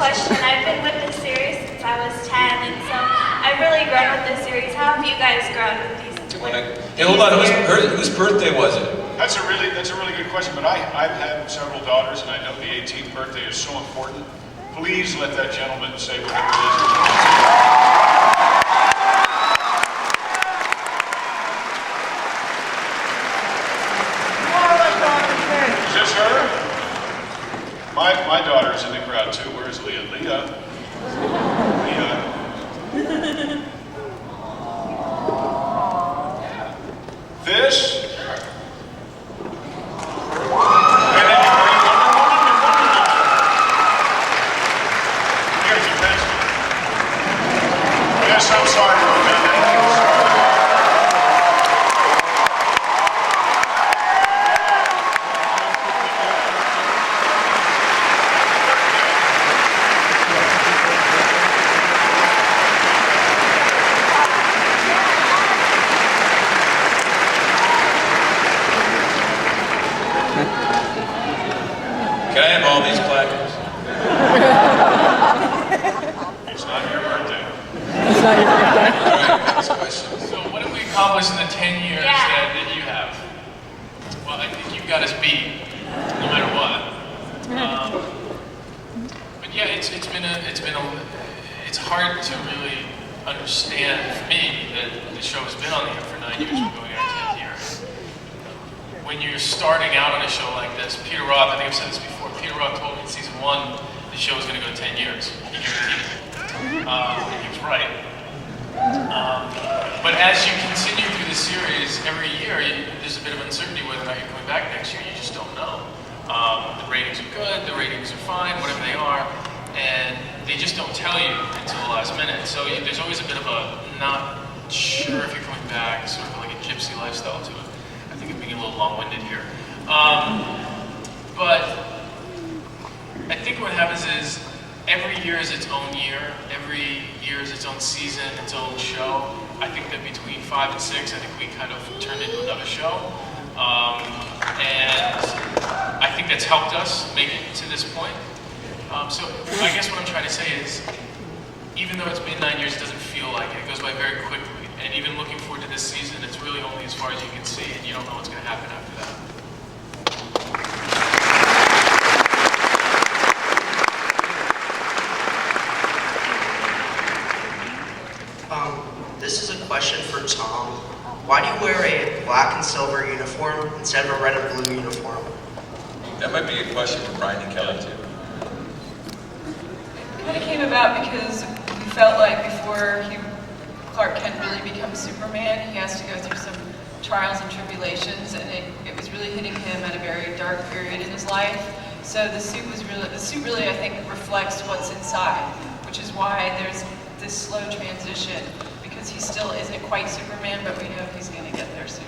question. I've been with this series since I was 10, and so I've really grown with this series. How have you guys grown with these? Hey, hold on. Whose birthday was it? That's a really good question. But I've had several daughters, and I know the 18th birthday is so important. Please let that gentleman say whatever it is. Is this her? My daughter's in the crowd too. Where's Leah? Leah. This. And then you're Wonder Woman. Here's your pencil. Yes, I'm sorry, Roman. Can I have all these placards? It's not your birthday. It's not your birthday. All right, next question. So what have we accomplished in the 10 years that you have? Well, I think you've got us beat, no matter what. But yeah, it's hard to really understand for me that the show has been on the air for 9 years, we're going on 10 years. When you're starting out on a show like this, Peter Roth, I think I've said this before, Peter Roth told me in season 1 the show was going to go 10 years. He guaranteed it. He was right. But as you continue through the series, every year there's a bit of uncertainty whether or not you're coming back next year. You just don't know. The ratings are good, the ratings are fine, whatever they are, and they just don't tell you until the last minute. So there's always a bit of a not sure if you're coming back, sort of like a gypsy lifestyle to it. I think I'm being a little long-winded here. But I think what happens is every year is its own year. Every year is its own season, its own show. I think that between 5 and 6, I think we kind of turned into another show. And I think that's helped us make it to this point. So I guess what I'm trying to say is, even though it's been 9 years, it doesn't feel like it. It goes by very quickly. And even looking forward to this season, it's really only as far as you can see, and you don't know what's going to happen after that. This is a question for Tom. Why do you wear a black and silver uniform instead of a red and blue uniform? That might be a question for Brian and Kelly too. It kind of came about because we felt like before Clark Kent really becomes Superman, he has to go through some trials and tribulations, and it was really hitting him at a very dark period in his life. So the suit really, I think, reflects what's inside, which is why there's this slow transition, because he still isn't quite Superman, but we know he's going to get there soon.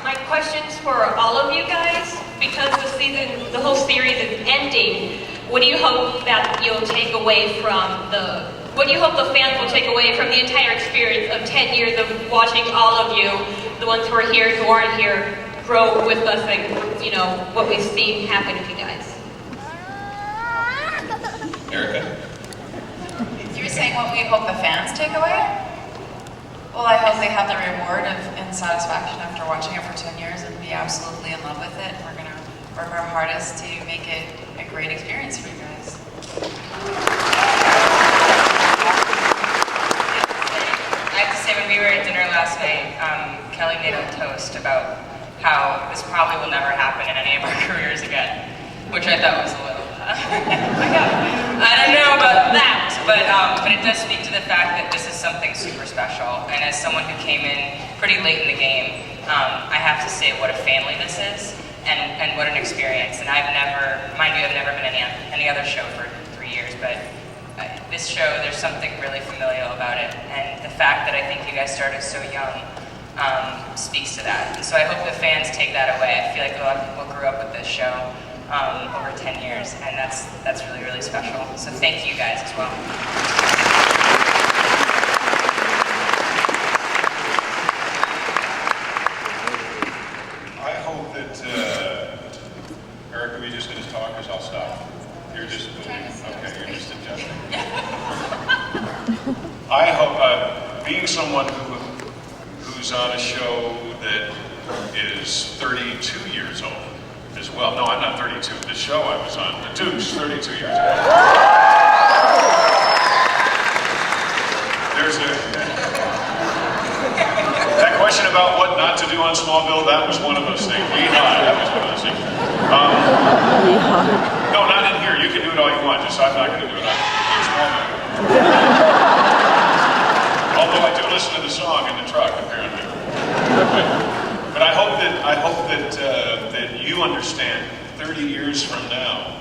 My question's for all of you guys, because the whole series is ending. What do you hope that you'll take away from what do you hope the fans will take away from the entire experience of 10 years of watching all of you, the ones who are here, who aren't here, grow with us, and what we've seen happen with you guys? Erica? You were saying what we hope the fans take away? Well, I hope they have the reward and satisfaction after watching it for 10 years and be absolutely in love with it. We're going to work our hardest to make it a great experience for you guys. I have to say, when we were at dinner last night, Kelly made a toast about how this probably will never happen in any of our careers again, which I thought was a little, I don't know about that, but it does speak to the fact that this is something super special. And as someone who came in pretty late in the game, I have to say what a family this is, and what an experience. And I've never, mind you, I've never been in any other show for 3 years, but this show, there's something really familial about it. And the fact that I think you guys started so young speaks to that. And so I hope the fans take that away. I feel like a lot of people grew up with this show over 10 years, and that's really, really special. So thank you guys as well. me just going to talk, because I'll stop. You're just okay. You're just adjusting. I hope, being someone who's on a show that is 32 years old as well. No, I'm not 32. The show I was on, The Dukes, 32 years old. There's that question about what not to do on Smallville, that was one of those things. Yeehaw, that was one of those things. No, not in here. You can do it all you want, just I'm not going to do it on Smallville. Although I do listen to the song in the truck, apparently. But I hope that you understand 30 years from now,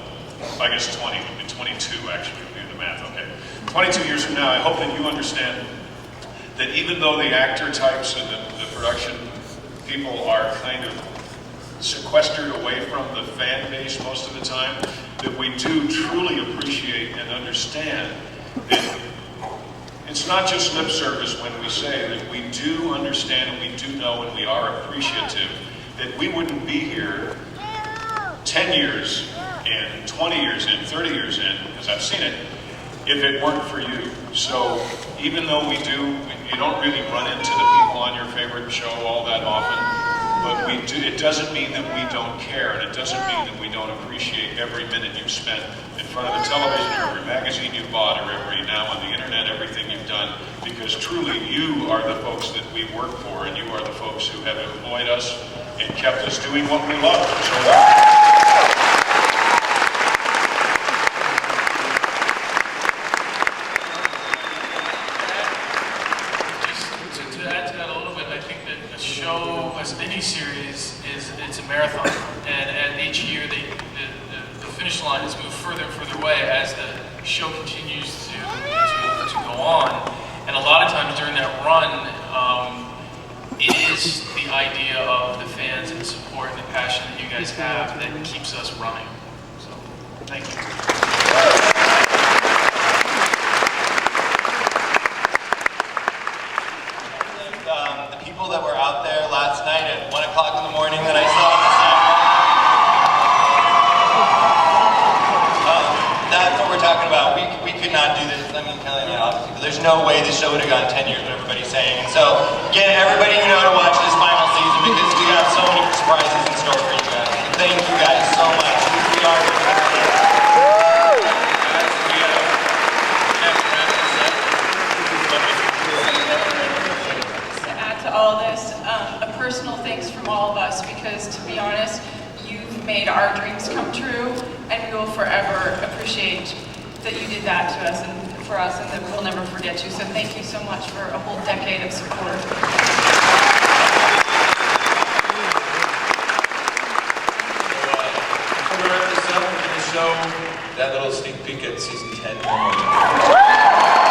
I guess 20, would be 22 actually, if we do the math, okay. 22 years from now, I hope that you understand that even though the actor types and the production people are kind of sequestered away from the fan base most of the time, that we do truly appreciate and understand that it's not just lip service when we say that we do understand and we do know and we are appreciative that we wouldn't be here 10 years in, 20 years in, 30 years in, because I've seen it, if it weren't for you. So even though you don't really run into the people on your favorite show all that often, but we do, it doesn't mean that we don't care, and it doesn't mean that we don't appreciate every minute you've spent in front of the television, or every magazine you bought, or every now on the internet, everything you've done, because truly you are the folks that we work for, and you are the folks who have employed us and kept us doing what we love. So, any series it's a marathon, and each year the finish line is moved further and further away as the show continues to go on. And a lot of times during that run, it is the idea of the fans and the support and the passion that you guys have that keeps us running. So, thank you. That were out there last night at 1 o'clock in the morning that I saw on the sidewalk. That's what we're talking about. We could not do this. I mean, Kelly and I, obviously, but there's no way this show would have gone 10 years, what everybody's saying. And so, get everybody you know to watch this final season, because we got so many surprises in store for you guys. And thank you guys so much. We are really happy. All this, a personal thanks from all of us, because to be honest, you've made our dreams come true, and we will forever appreciate that you did that to us and for us, and that we'll never forget you. So thank you so much for a whole decade of support. Before we wrap this up, we're going to show that little sneak peek at season 10.